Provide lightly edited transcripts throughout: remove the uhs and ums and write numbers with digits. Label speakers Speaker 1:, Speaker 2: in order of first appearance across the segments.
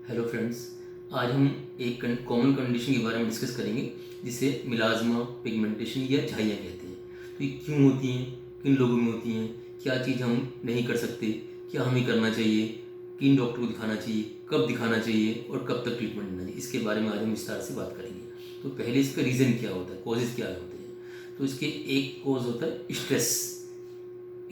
Speaker 1: Hello friends, आज हम एक कॉमन कंडीशन के बारे में डिस्कस करेंगे जिसे मिलाज़्मा पिगमेंटेशन या झाइयाँ कहते हैं। तो ये क्यों होती हैं, किन लोगों में होती हैं, क्या चीज़ हम नहीं कर सकते, क्या हमें करना चाहिए, किन डॉक्टर को दिखाना चाहिए, कब दिखाना चाहिए और कब तक ट्रीटमेंट लेना चाहिए, इसके बारे में आज हम विस्तार से बात करेंगे। तो पहले इसका रीज़न क्या होता है, कॉजेज़ क्या होते हैं। तो इसके एक कॉज होता है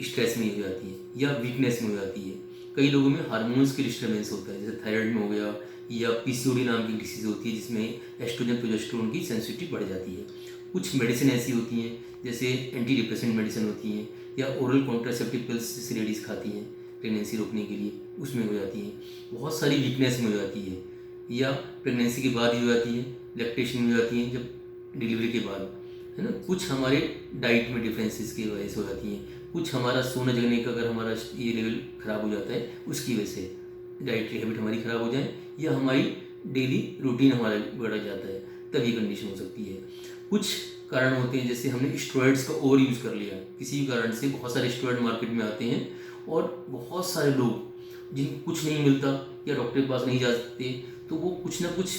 Speaker 1: स्ट्रेस में हो जाती है या वीकनेस में हो जाती है। कई लोगों में हार्मोन्स की डिस्टर्बेंस होता है, जैसे थायराइड में हो गया, या पीसीओडी नाम की डिसीज़ होती है जिसमें एस्ट्रोजन प्रोजेस्टेरोन की सेंसिटिविटी बढ़ जाती है। कुछ मेडिसिन ऐसी होती हैं जैसे एंटी डिप्रेसेंट मेडिसिन होती हैं या ओरल कॉन्ट्रासेप्टिव पिल्स जैसे लेडीज़ खाती हैं प्रेगनेंसी रोकने के लिए, उसमें हो जाती हैं। बहुत सारी वीकनेस में हो जाती है, या प्रेगनेंसी के बाद ही हो जाती है, लैक्टेशन में हो जाती हैं, जब डिलीवरी के बाद, है ना। कुछ हमारे डाइट में डिफरेंसेस की वजह से हो जाती हैं, कुछ हमारा सोने जगने का अगर हमारा ये लेवल ख़राब हो जाता है उसकी वजह से डाइटरी हैबिट हमारी ख़राब हो जाए, या हमारी डेली रूटीन हमारा बढ़ जाता है, तब ये कंडीशन हो सकती है। कुछ कारण होते हैं जैसे हमने स्टेरॉइड्स का ओवर यूज़ कर लिया, किसी भी कारण से बहुत सारे स्टेरॉइड मार्केट में आते हैं और बहुत सारे लोग जिनको कुछ नहीं मिलता या डॉक्टर के पास नहीं जा सकते, तो वो कुछ ना कुछ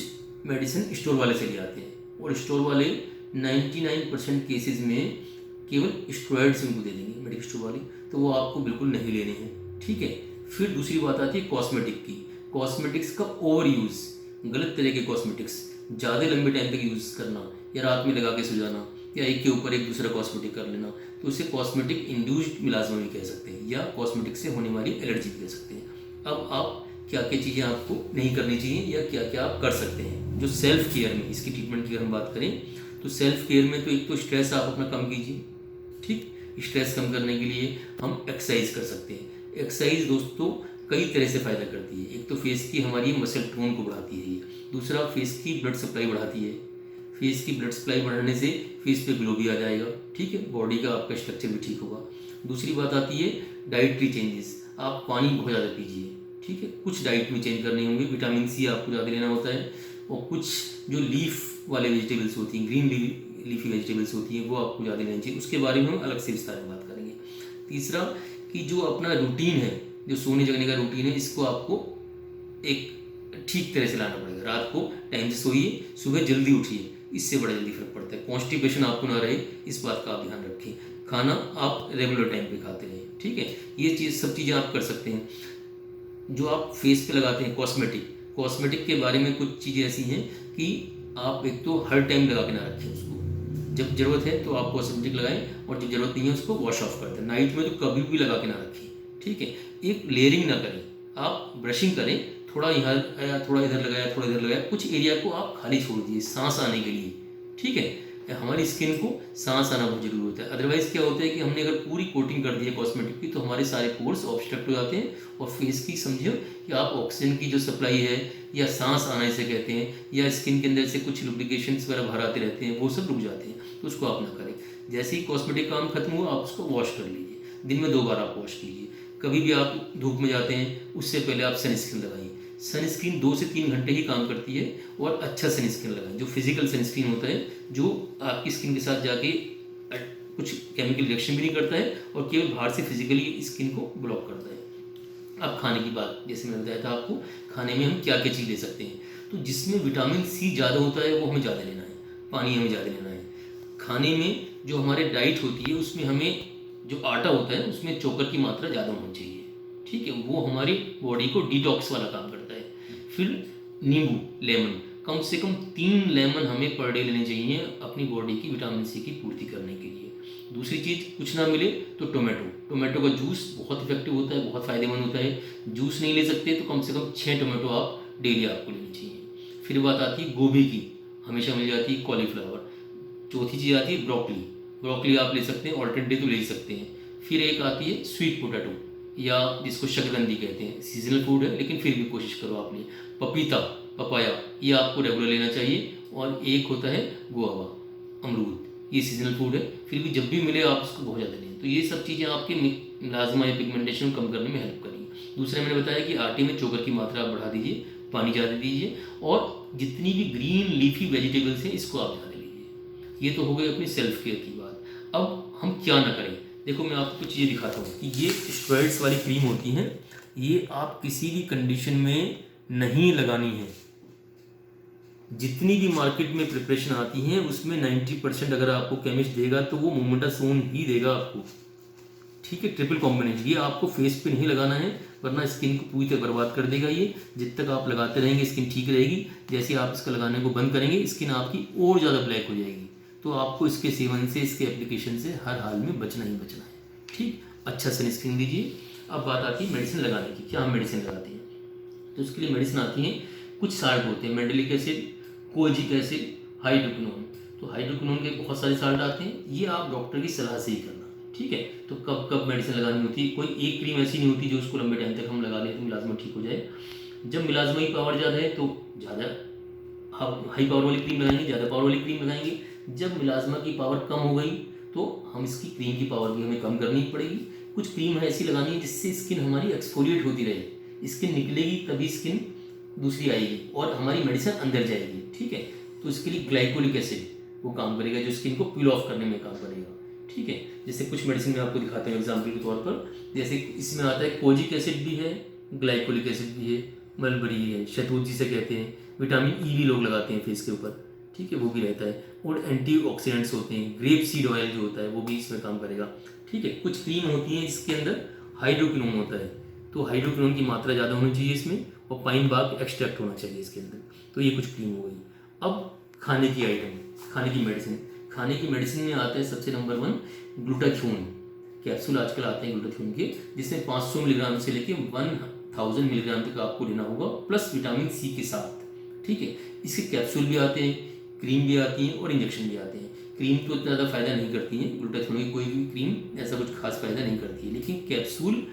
Speaker 1: मेडिसिन स्टोर वाले से ले आते हैं, और स्टोर वाले 99% केसेस में केवल स्टेरॉइड्स उनको दे देंगे मेडिकल स्टोर वाले, तो वो आपको बिल्कुल नहीं लेने हैं, ठीक है। फिर दूसरी बात आती है कॉस्मेटिक की। कॉस्मेटिक्स का ओवर यूज़, गलत तरह के कॉस्मेटिक्स ज़्यादा लंबे टाइम तक यूज़ करना, या रात में लगा के सो जाना, या एक के ऊपर एक दूसरा कॉस्मेटिक कर लेना, तो उसे कॉस्मेटिक इंड्यूस्ड मिलाज़्मा भी कह सकते हैं, या कॉस्मेटिक से होने वाली एलर्जी भी कह सकते हैं। अब आप क्या क्या चीज़ें आपको नहीं करनी चाहिए या क्या क्या आप कर सकते हैं। जो सेल्फ केयर में इसकी ट्रीटमेंट की अगर हम बात करें, तो सेल्फ केयर में तो एक तो स्ट्रेस आप अपना कम कीजिए, ठीक। स्ट्रेस कम करने के लिए हम एक्सरसाइज कर सकते हैं। एक्सरसाइज दोस्तों कई तरह से फ़ायदा करती है। एक तो फेस की हमारी मसल टोन को बढ़ाती है ये, दूसरा फेस की ब्लड सप्लाई बढ़ाती है। फेस की ब्लड सप्लाई बढ़ाने से फेस पे ग्लो भी आ जाएगा, ठीक है, बॉडी का आपका स्ट्रक्चर भी ठीक होगा। दूसरी बात आती है डाइटरी चेंजेस। आप पानी बहुत ज़्यादा पीजिए, ठीक है। कुछ डाइट में चेंज करने होंगे, विटामिन सी आपको ज़्यादा लेना होता है, और कुछ जो लीफ वाले वेजिटेबल्स होती हैं, ग्रीन लीफी वेजिटेबल्स होती हैं, वो आपको ज़्यादा लेनी चाहिए। उसके बारे में हम अलग से विस्तार में बात करेंगे। तीसरा कि जो अपना रूटीन है, जो सोने जगने का रूटीन है, इसको आपको एक ठीक तरह से लाना पड़ेगा। रात को टाइम से सोइए, सुबह जल्दी उठिए, इससे बड़ा जल्दी फर्क पड़ता है। कॉन्स्टिपेशन आपको ना रहे, इस बात का आप ध्यान रखें। खाना आप रेगुलर टाइम पे खाते रहें, ठीक है। ये सब चीज़ें आप कर सकते हैं। जो आप फेस पे लगाते हैं कॉस्मेटिक के बारे में कुछ चीज़ें ऐसी हैं कि आप एक तो हर टाइम लगा के ना रखें उसको। जब ज़रूरत है तो आप कॉस्मेटिक लगाएं, और जब ज़रूरत नहीं है उसको वॉश ऑफ कर दें। नाइट में तो कभी भी लगा के ना रखें, ठीक है। एक लेयरिंग ना करें, आप ब्रशिंग करें, थोड़ा यहाँ लगाया, थोड़ा इधर लगाया, थोड़ा इधर लगाया, कुछ एरिया को आप खाली छोड़ दीजिए सांस आने के लिए, ठीक है। हमारी स्किन को सांस आना बहुत जरूरी होता है। अदरवाइज़ क्या होता है कि हमने अगर पूरी कोटिंग कर दी है कॉस्मेटिक की, तो हमारे सारे पोर्स ऑब्स्ट्रक्ट हो जाते हैं, और फेस की समझिए कि आप ऑक्सीजन की जो सप्लाई है, या सांस आना इसे कहते हैं, या स्किन के अंदर से कुछ लुब्रिकेशंस वगैरह बाहर आते रहते हैं, वो सब रुक जाते हैं। तो उसको आप ना करें। जैसे ही कॉस्मेटिक काम खत्म हुआ, आप उसको वॉश कर लीजिए। दिन में 2 बार आप वॉश कीजिए। कभी भी आप धूप में जाते हैं उससे पहले आप सनस्क्रीन लगाइए। सनस्क्रीन 2 से 3 घंटे ही काम करती है, और अच्छा सनस्क्रीन लगाएं जो फिजिकल सनस्क्रीन होता है, जो आपकी स्किन के साथ जाके कुछ केमिकल रिएक्शन भी नहीं करता है, और केवल बाहर से फिजिकली स्किन को ब्लॉक करता है। अब खाने की बात, जैसे मैंने बताया था आपको, खाने में हम क्या क्या चीज़ ले सकते हैं। तो जिसमें विटामिन सी ज़्यादा होता है वो हमें ज़्यादा लेना है, पानी हमें ज़्यादा लेना है। खाने में जो हमारे डाइट होती है उसमें हमें जो आटा होता है उसमें चोकर की मात्रा ज़्यादा होनी चाहिए, ठीक है। वो हमारी बॉडी को डिटॉक्स वाला काम करता है। फिर नींबू, लेमन, कम से कम 3 लेमन हमें पर डे लेने चाहिए अपनी बॉडी की विटामिन सी की पूर्ति करने के लिए। दूसरी चीज़ कुछ ना मिले तो टोमेटो का जूस बहुत इफेक्टिव होता है, बहुत फ़ायदेमंद होता है। जूस नहीं ले सकते तो कम से कम 6 टोमेटो आप डेली आपको लेनी चाहिए। फिर बात आती है गोभी की, हमेशा मिल जाती है। कॉलीफ्लावर। चौथी चीज़ आती है ब्रोकली आप ले सकते हैं, ऑल्टरनेटिव तो ले सकते हैं। फिर एक आती है स्वीट पोटैटो, या जिसको शकरकंदी कहते हैं, सीजनल फूड है लेकिन फिर भी कोशिश करो आप लिए। पपीता, पपाया, ये आपको रेगुलर लेना चाहिए। और एक होता है गुआवा, अमरूद, ये सीजनल फूड है, फिर भी जब भी मिले आप उसको बहुत ज़्यादा लें। तो ये सब चीज़ें आपके मिलाज़्मा या पिगमेंटेशन कम करने में हेल्प करेंगी। दूसरा मैंने बताया कि आटे में चोकर की मात्रा आप बढ़ा दीजिए, पानी ज़्यादा दीजिए, और जितनी भी ग्रीन लीफी वेजिटेबल्स हैं इसको आप ज़्यादा लीजिए। ये तो हो गई अपनी सेल्फ केयर की बात। अब हम क्या ना करें, देखो मैं आपको कुछ चीज़ें दिखाता हूँ कि ये स्टेरॉइड्स वाली क्रीम होती हैं, ये आप किसी भी कंडीशन में नहीं लगानी है। जितनी भी मार्केट में प्रिपरेशन आती हैं उसमें 90% अगर आपको केमिस्ट देगा तो वो मोमेंटासोन ही देगा आपको, ठीक है। ट्रिपल कॉम्बिनेशन, ये आपको फेस पे नहीं लगाना है वरना स्किन को पूरी तरह बर्बाद कर देगा ये। जब तक आप लगाते रहेंगे स्किन ठीक रहेगी, जैसे आप इसका लगाने को बंद करेंगे स्किन आपकी और ज़्यादा ब्लैक हो जाएगी। तो आपको इसके सेवन से, इसके एप्लीकेशन से हर हाल में बचना ही बचना है, ठीक। अच्छा सनस्क्रीन दीजिए। अब बात आती है मेडिसिन लगाने की, क्या हम मेडिसिन लगाते हैं। तो उसके लिए मेडिसिन आती हैं, कुछ साल्ट होते हैं, मेंडेलिक एसिड, कोजिक एसिड, हाइड्रोक्विनोन। तो हाइड्रोक्विनोन के बहुत सारे साल्ट आते हैं, ये आप डॉक्टर की सलाह से ही करना, ठीक है। तो कब कब मेडिसिन लगानी होती है, कोई एक क्रीम ऐसी नहीं होती जो उसको लंबे टाइम तक हम लगा लें तो मिलाजमा ठीक हो जाए। जब मिलाजमा की पावर ज़्यादा है तो ज़्यादा हाई पावर वाली क्रीम लगाएंगे, ज़्यादा पावर वाली क्रीम लगाएंगे। जब मिलाजमा की पावर कम हो गई तो हम इसकी क्रीम की पावर भी हमें कम करनी पड़ेगी। कुछ क्रीम है ऐसी लगानी है जिससे स्किन हमारी एक्सफोलिएट होती रहे, स्किन निकलेगी तभी स्किन दूसरी आएगी और हमारी मेडिसिन अंदर जाएगी, ठीक है। तो इसके लिए ग्लाइकोलिक एसिड वो काम करेगा जो स्किन को पील ऑफ करने में काम करेगा, ठीक है। जैसे कुछ मेडिसिन में आपको दिखाते हैं एग्जाम्पल के तौर पर, जैसे इसमें आता है कोजिक एसिड भी है, ग्लाइकोलिक एसिड भी है, मलबरी है, शहतूत जिसे कहते हैं, विटामिन ई भी लोग लगाते हैं फेस के ऊपर, ठीक है, वो भी रहता है। और एंटीऑक्सीडेंट्स होते हैं, ग्रेप सीड ऑयल जो होता है वो भी इसमें काम करेगा, ठीक है। कुछ क्रीम होती है जिसके अंदर हाइड्रोक्विनोन होता है, तो हाइड्रोक्विनोन की मात्रा ज़्यादा होनी चाहिए इसमें, और पाइन बाग एक्सट्रैक्ट होना चाहिए इसके अंदर। तो ये कुछ क्रीम हो गई। अब खाने की आइटम, खाने की मेडिसिन। खाने की मेडिसिन में आता है सबसे नंबर 1 ग्लूटाथियोन। कैप्सूल आजकल आते हैं ग्लूटाथियोन के, जिसमें 500 मिलीग्राम से लेके 1000 मिलीग्राम तक आपको लेना होगा, प्लस विटामिन सी के साथ, ठीक है। इसके कैप्सूल भी आते हैं, क्रीम भी आती है और इंजेक्शन भी आते हैं। क्रीम तो इतना ज़्यादा फायदा नहीं करती है, ग्लूटाथियोन की कोई भी क्रीम ऐसा कुछ खास फायदा नहीं करती है, लेकिन कैप्सूल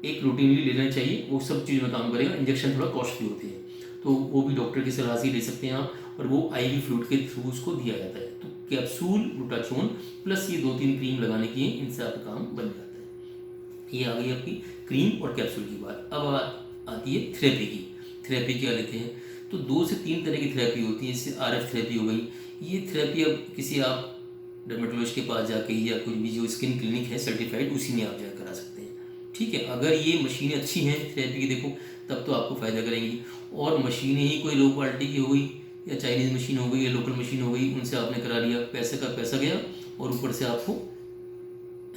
Speaker 1: एक रूटीनली लेना चाहिए, वो सब चीज़ में काम करेगा। इंजेक्शन थोड़ा कॉस्टली होते हैं तो वो भी डॉक्टर की सलाह से ले सकते हैं आप, और वो आईवी फ्लूइड के थ्रू उसको दिया जाता है। तो कैप्सूल, ग्लूटाथियोन प्लस ये 2-3 क्रीम लगाने की है, इनसे आपका काम बन जाता है। ये आ गई आपकी क्रीम और कैप्सूल की बात। अब आती है थेरेपी की। थेरेपी क्या लेते हैं, तो 2 से 3 तरह की थेरेपी होती है। इससे आरएफ थेरेपी हो गई, ये थेरेपी अब किसी आप डर्मेटोलॉजिस्ट के पास जाके या कोई भी जो स्किन क्लिनिक है सर्टिफाइड, उसी में आप जाकर करा सकते हैं, ठीक है। अगर ये मशीनें अच्छी हैं थेरेपी की, देखो तब तो आपको फ़ायदा करेंगी। और मशीनें ही कोई लो क्वालिटी की हो गई या चाइनीज़ मशीन हो गई या लोकल मशीन हो गई, उनसे आपने करा लिया, पैसे का पैसा गया और ऊपर से आपको,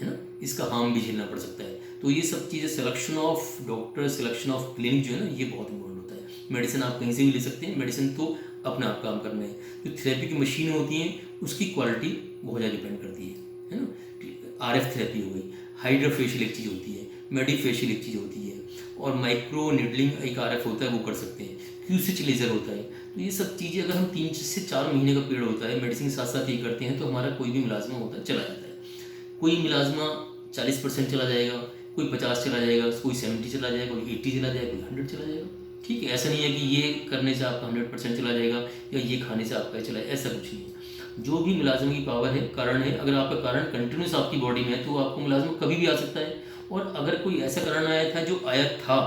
Speaker 1: है ना, इसका हार्म भी झेलना पड़ सकता है। तो ये सब चीज़ें, selection of doctor, selection of clinic जो है ना, ये बहुत इंपॉर्टेंट होता है। मेडिसिन आप कहीं से भी ले सकते हैं, मेडिसिन तो अपना आप काम करना है। जो थेरेपी की मशीन होती हैं उसकी क्वालिटी बहुत ज़्यादा डिपेंड करती है ना। आरएफ थेरेपी हो गई, हाइड्रोफेशियल एक चीज़ होती है, मेडिफेशियल एक चीज़ होती है, और माइक्रो नीडलिंग एक आरएफ होता है, वो कर सकते हैं। क्यूसिच लेज़र होता है। तो ये सब चीज़ें अगर हम 3 से 4 महीने का पीरियड होता है, मेडिसिन के साथ साथ ये करते हैं, तो हमारा कोई भी मुलाजमा होता है चला जाता है। कोई मुलाजमा 40% चला जाएगा, कोई 50 चला जाएगा, कोई 70 चला जाएगा, कोई 80 चला जाएगा, कोई 100 चला जाएगा, ठीक है। ऐसा नहीं है कि ये करने से आपका 100% चला जाएगा या ये खाने से आपका चला, ऐसा कुछ नहीं है। जो भी मुलाजमा की पावर है, कारण है, अगर आपका कारण कंटिन्यूस आपकी बॉडी में है तो आपको मुलाजमा कभी भी आ सकता है। और अगर कोई ऐसा कारण आया था जो आया था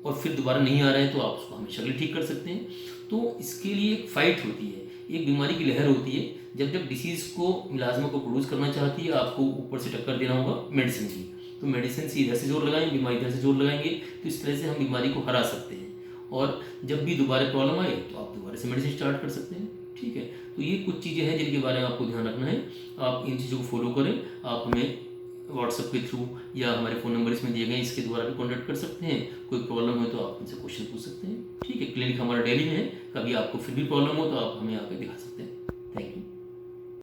Speaker 1: और फिर दोबारा नहीं आ रहा है तो आप उसको हमेशा के लिए ठीक कर सकते हैं। तो इसके लिए एक फाइट होती है, एक बीमारी की लहर होती है। जब जब डिसीज़ को, मुलाजमा को प्रोड्यूस करना चाहती है, आपको ऊपर से टक्कर देना होगा मेडिसिन की। तो मेडिसिन से इधर से जोर लगाएंगे, बीमारी इधर से जोर लगाएंगे, तो इस तरह से हम बीमारी को हरा सकते हैं। और जब भी दोबारा प्रॉब्लम आए तो आप दोबारा से मेडिसिन स्टार्ट कर सकते हैं, ठीक है। तो ये कुछ चीज़ें हैं जिनके बारे में आपको ध्यान रखना है। आप इन चीज़ों को फॉलो करें। आप हमें व्हाट्सएप के थ्रू या हमारे फ़ोन नंबर इसमें दिए गए, इसके द्वारा भी कॉन्टैक्ट कर सकते हैं। कोई प्रॉब्लम है तो आप उनसे क्वेश्चन पूछ सकते हैं, ठीक है। क्लिनिक हमारा दिल्ली में है, कभी आपको फिर भी प्रॉब्लम हो तो आप हमें आकर दिखा सकते हैं।